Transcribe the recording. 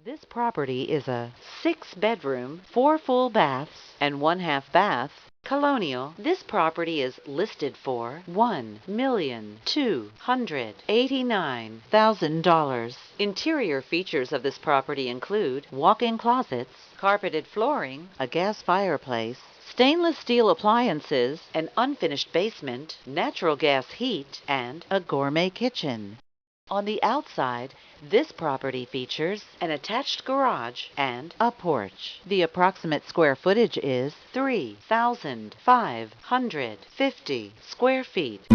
This property is a 6-bedroom, 4 full baths, and 1/2 bath, colonial. This property is listed for $1,289,000. Interior features of this property include walk-in closets, carpeted flooring, a gas fireplace, stainless steel appliances, an unfinished basement, natural gas heat, and a gourmet kitchen. On the outside, this property features an attached garage and a porch. The approximate square footage is 3,550 square feet.